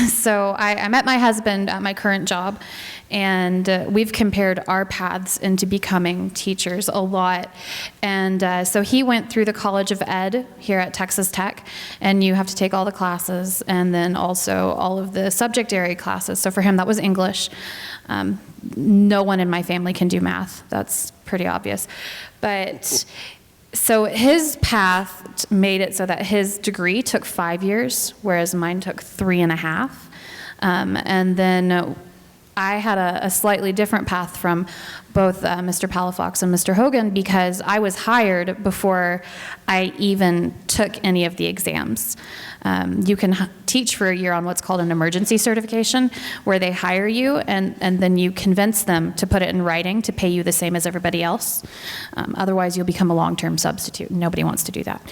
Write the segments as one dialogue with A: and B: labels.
A: So I met my husband at my current job, and we've compared our paths into becoming teachers a lot. And so he went through the College of Ed here at Texas Tech, and you have to take all the classes and then also all of the subject area classes. So for him, that was English. No one in my family can do math. That's pretty obvious. But so his path made it so that his degree took 5 years, whereas mine took 3.5. And then I had a slightly different path from both Mr. Palafox and Mr. Hogan, because I was hired before I even took any of the exams. You can teach for a year on what's called an emergency certification, where they hire you and then you convince them to put it in writing to pay you the same as everybody else. Otherwise, you'll become a long-term substitute. Nobody wants to do that.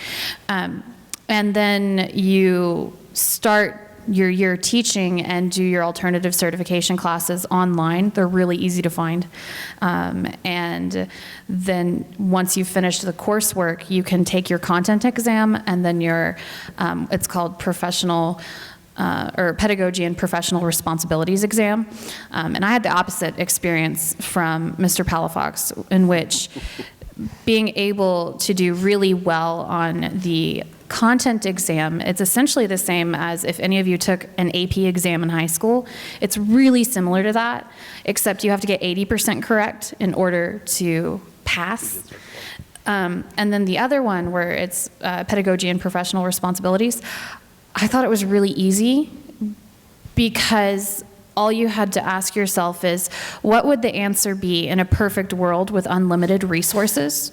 A: And then you start your year teaching and do your alternative certification classes online. They're really easy to find. And then once you've finished the coursework, you can take your content exam, and then your, it's called professional or pedagogy and professional responsibilities exam. And I had the opposite experience from Mr. Palafox, in which being able to do really well on the content exam, it's essentially the same as if any of you took an AP exam in high school. It's really similar to that, except you have to get 80% correct in order to pass. And then the other one, where it's pedagogy and professional responsibilities, I thought it was really easy, because all you had to ask yourself is, what would the answer be in a perfect world with unlimited resources?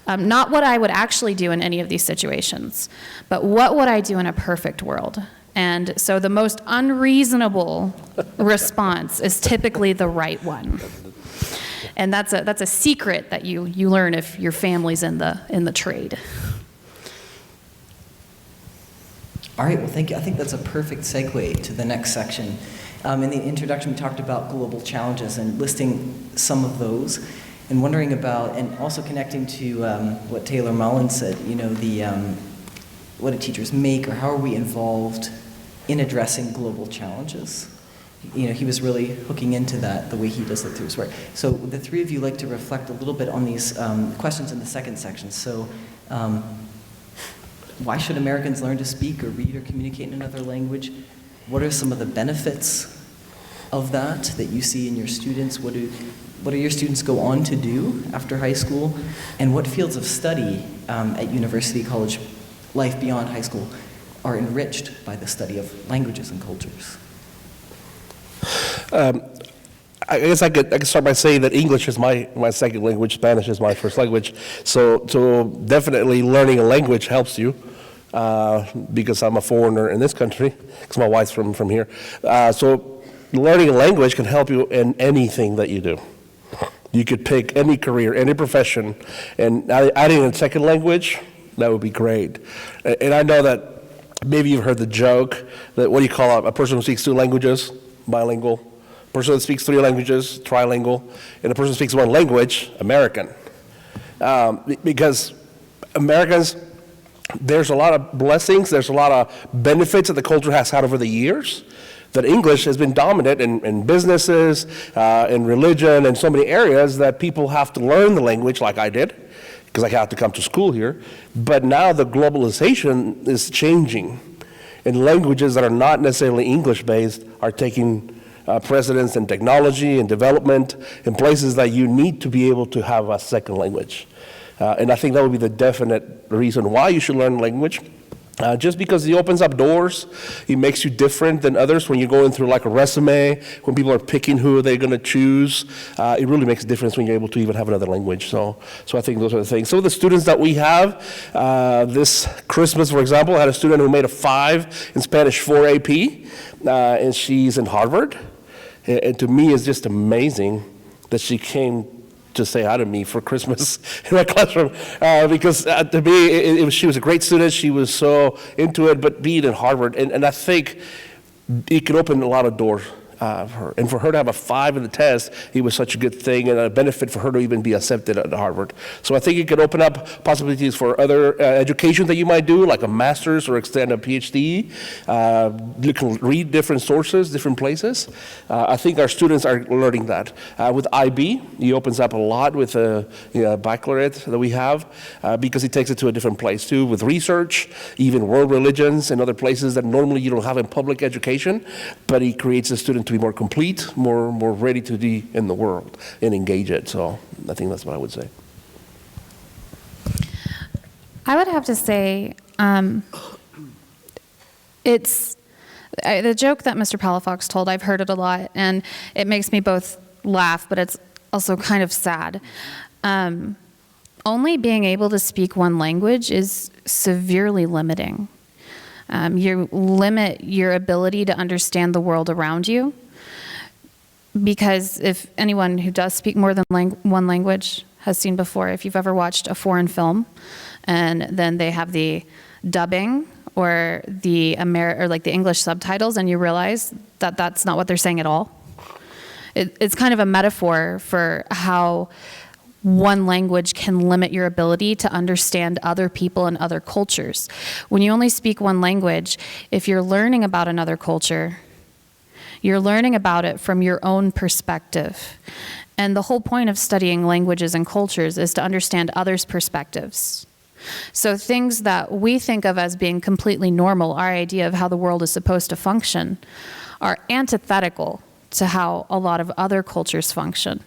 A: Not what I would actually do in any of these situations, but what would I do in a perfect world? And so the most unreasonable response is typically the right one. And that's a secret that you learn if your family's in the trade.
B: All right, well, thank you. I think that's a perfect segue to the next section. In the introduction, we talked about global challenges and listing some of those, and wondering about, and also connecting to what Taylor Mullins said, you know, what do teachers make, or how are we involved in addressing global challenges? You know, he was really hooking into that the way he does it through his work. So the three of you like to reflect a little bit on these questions in the second section. So why should Americans learn to speak or read or communicate in another language? What are some of the benefits of that you see in your students? What do your students go on to do after high school? And what fields of study at university, college, life beyond high school are enriched by the study of languages and cultures?
C: I guess I could start by saying that English is my second language, Spanish is my first language. So definitely learning a language helps you, because I'm a foreigner in this country, because my wife's from here. So learning a language can help you in anything that you do. You could pick any career, any profession, and adding a second language, that would be great. And I know that maybe you've heard the joke that, what do you call a person who speaks 2 languages? Bilingual. A person that speaks 3 languages, trilingual. And a person who speaks 1 language, American. Because Americans, there's a lot of blessings, there's a lot of benefits that the culture has had over the years, that English has been dominant in businesses, in religion, and so many areas that people have to learn the language, like I did, because I had to come to school here. But now the globalization is changing, and languages that are not necessarily English-based are taking precedence in technology and development in places that you need to be able to have a second language. And I think that would be the definite reason why you should learn language. Just because it opens up doors, it makes you different than others. When you're going through like a resume, when people are picking who they're going to choose, it really makes a difference when you're able to even have another language. So I think those are the things. So the students that we have, this Christmas, for example, I had a student who made a 5 in Spanish 4 AP, and she's in Harvard. And to me, it's just amazing that she came to say hi to me for Christmas in my classroom, because to me, she was a great student. She was so into it, but being in Harvard, and I think it can open a lot of doors And for her to have a 5 in the test, it was such a good thing and a benefit for her to even be accepted at Harvard. So I think it could open up possibilities for other education that you might do, like a master's or extend a PhD. You can read different sources, different places. I think our students are learning that. With IB, he opens up a lot with a baccalaureate that we have because he takes it to a different place too, with research, even world religions and other places that normally you don't have in public education, but he creates a student to be more complete, more ready to be in the world and engage it. So I think that's what I would say.
A: I would have to say it's the joke that Mr. Palafox told. I've heard it a lot, and it makes me both laugh, but it's also kind of sad. Only being able to speak one language is severely limiting. You limit your ability to understand the world around you, because if anyone who does speak more than one language has seen before, if you've ever watched a foreign film and then they have the dubbing or the English subtitles, and you realize that that's not what they're saying at all. It's kind of a metaphor for how one language can limit your ability to understand other people and other cultures. When you only speak one language, if you're learning about another culture, you're learning about it from your own perspective. And the whole point of studying languages and cultures is to understand others' perspectives. So things that we think of as being completely normal, our idea of how the world is supposed to function, are antithetical to how a lot of other cultures function.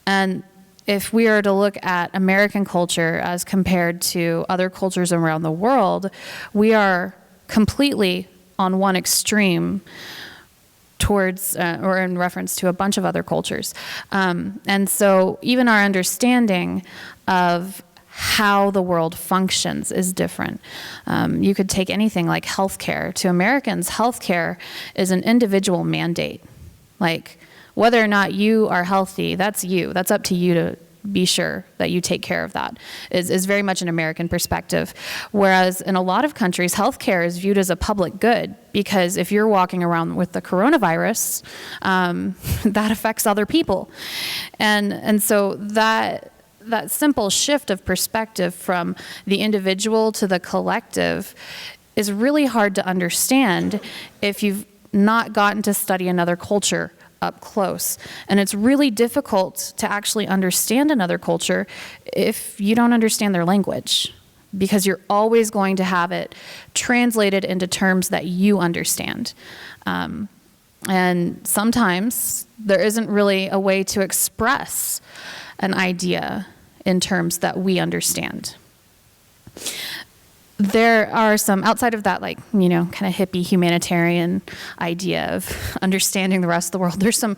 A: And if we are to look at American culture as compared to other cultures around the world, we are completely on one extreme towards or in reference to a bunch of other cultures. And so even our understanding of how the world functions is different. You could take anything like healthcare. To Americans, healthcare is an individual mandate. Like, whether or not you are healthy, that's you. That's up to you to be sure that you take care of that, is very much an American perspective. Whereas in a lot of countries, healthcare is viewed as a public good, because if you're walking around with the coronavirus, that affects other people. And so that simple shift of perspective from the individual to the collective is really hard to understand if you've not gotten to study another culture up close. And it's really difficult to actually understand another culture if you don't understand their language, because you're always going to have it translated into terms that you understand. And sometimes there isn't really a way to express an idea in terms that we understand. There are some, outside of that, kind of hippie humanitarian idea of understanding the rest of the world, there's some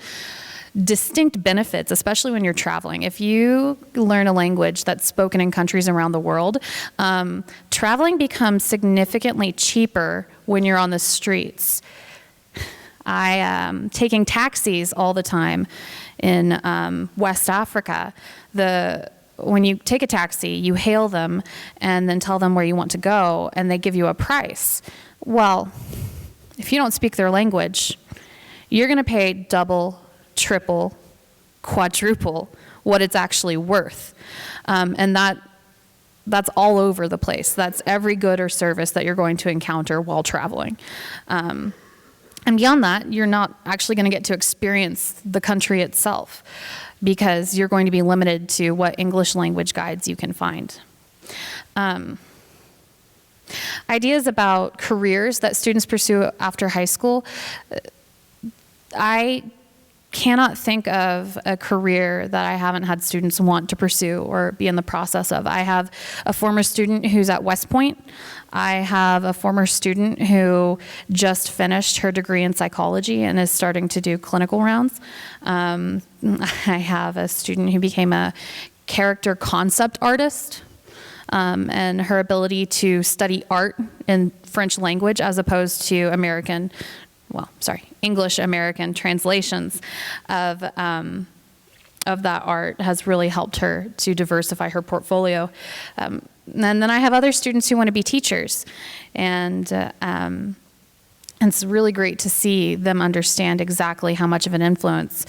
A: distinct benefits, especially when you're traveling. If you learn a language that's spoken in countries around the world, traveling becomes significantly cheaper when you're on the streets. I am taking taxis all the time in West Africa. When you take a taxi, you hail them and then tell them where you want to go, and they give you a price. Well, if you don't speak their language, you're going to pay double, triple, quadruple what it's actually worth. And that's all over the place. That's every good or service that you're going to encounter while traveling. And beyond that, you're not actually going to get to experience the country itself, because you're going to be limited to what English language guides you can find. Ideas about careers that students pursue after high school. I cannot think of a career that I haven't had students want to pursue or be in the process of. I have a former student who's at West Point. I have a former student who just finished her degree in psychology and is starting to do clinical rounds. I have a student who became a character concept artist, and her ability to study art in French language as opposed to English-American translations of that art has really helped her to diversify her portfolio. And then I have other students who want to be teachers. And And it's really great to see them understand exactly how much of an influence,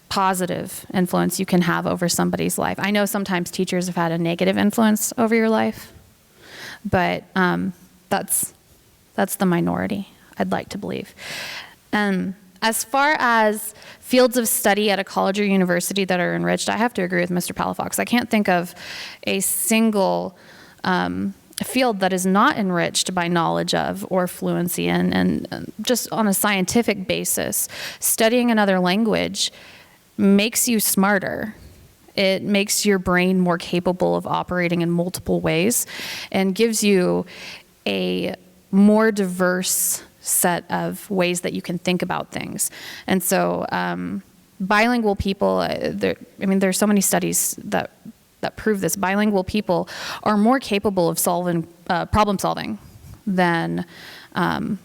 A: positive influence, you can have over somebody's life. I know sometimes teachers have had a negative influence over your life, but that's the minority, I'd like to believe. As far as fields of study at a college or university that are enriched, I have to agree with Mr. Palafox. I can't think of a single field that is not enriched by knowledge of or fluency in, and just on a scientific basis, studying another language makes you smarter. It makes your brain more capable of operating in multiple ways and gives you a more diverse set of ways that you can think about things. And so bilingual people, there's so many studies that prove this. Bilingual people are more capable of problem solving than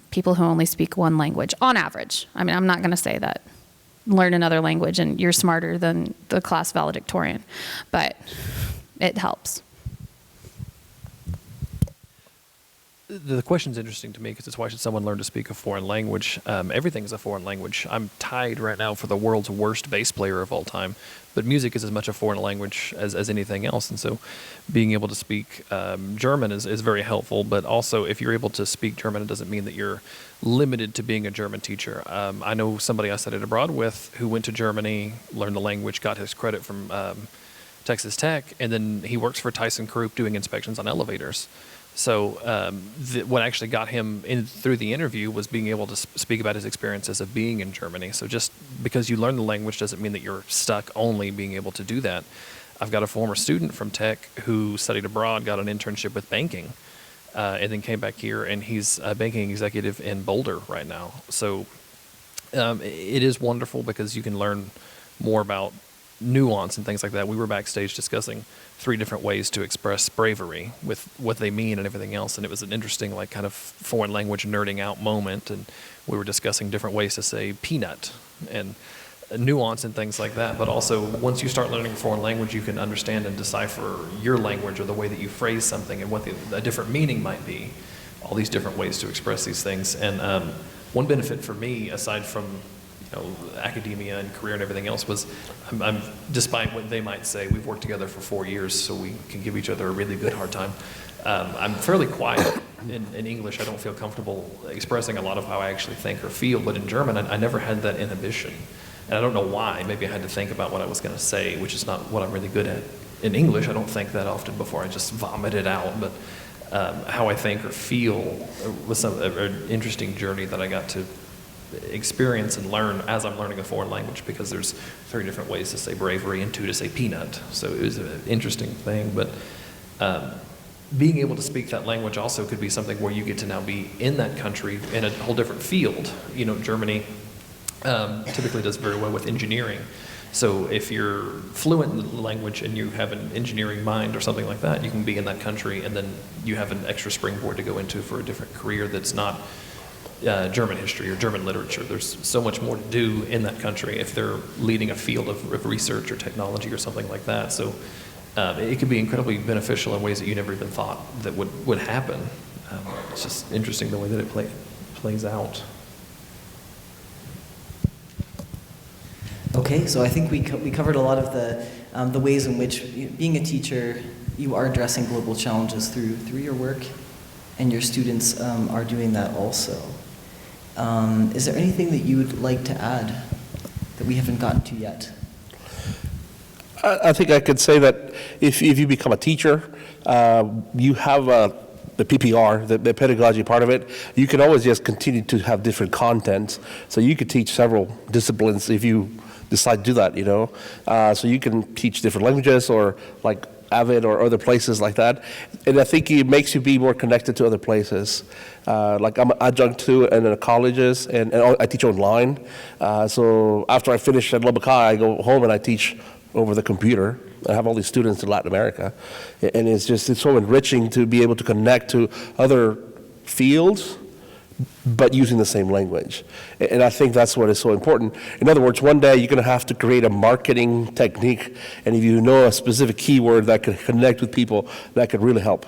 A: people who only speak one language, on average. I mean, I'm not going to say that learn another language and you're smarter than the class valedictorian, but it helps.
D: The question's interesting to me because it's why should someone learn to speak a foreign language? Everything is a foreign language. I'm tied right now for the world's worst bass player of all time, but music is as much a foreign language as anything else. And so being able to speak German is very helpful, but also if you're able to speak German, it doesn't mean that you're limited to being a German teacher. I know somebody I studied abroad with who went to Germany, learned the language, got his credit from Texas Tech, and then he works for ThyssenKrupp doing inspections on elevators. So what actually got him in through the interview was being able to speak about his experiences of being in Germany. So just because you learn the language doesn't mean that you're stuck only being able to do that. I've got a former student from Tech who studied abroad, got an internship with banking, and then came back here, and he's a banking executive in Boulder right now. So it is wonderful because you can learn more about nuance and things like that. We were backstage discussing 3 different ways to express bravery with what they mean and everything else, and it was an interesting kind of foreign language nerding out moment, and we were discussing different ways to say peanut and nuance and things like that. But also once you start learning a foreign language, you can understand and decipher your language or the way that you phrase something and what a different meaning might be, all these different ways to express these things. And one benefit for me, aside from academia and career and everything else, was I'm despite what they might say, we've worked together for 4 years, so we can give each other a really good hard time. I'm fairly quiet in English. I don't feel comfortable expressing a lot of how I actually think or feel, but in German, I never had that inhibition. And I don't know why. Maybe I had to think about what I was going to say, which is not what I'm really good at. In English, I don't think that often before I just vomit it out, but how I think or feel was an interesting journey that I got to experience and learn as I'm learning a foreign language, because there's 3 different ways to say bravery and 2 to say peanut. So it was an interesting thing. But being able to speak that language also could be something where you get to now be in that country in a whole different field. Germany typically does very well with engineering. So if you're fluent in the language and you have an engineering mind or something like that, you can be in that country and then you have an extra springboard to go into for a different career that's not German history or German literature. There's so much more to do in that country if they're leading a field of research or technology or something like that. So it could be incredibly beneficial in ways that you never even thought that would happen. It's just interesting the way that it plays out.
B: Okay, so I think we covered a lot of the ways in which being a teacher, you are addressing global challenges through your work, and your students are doing that also. Is there anything that you would like to add that we haven't gotten to yet?
C: I think I could say that if you become a teacher, you have the PPR, the pedagogy part of it. You can always just continue to have different content. So you could teach several disciplines if you decide to do that, So you can teach different languages or like Avid or other places like that. And I think it makes you be more connected to other places. Like I'm an adjunct to in colleges, and I teach online. So after I finish at Lubbock High, I go home and I teach over the computer. I have all these students in Latin America. And it's so enriching to be able to connect to other fields, but using the same language. And I think that's what is so important. In other words, one day you're going to have to create a marketing technique, and if you know a specific keyword that could connect with people, that could really help.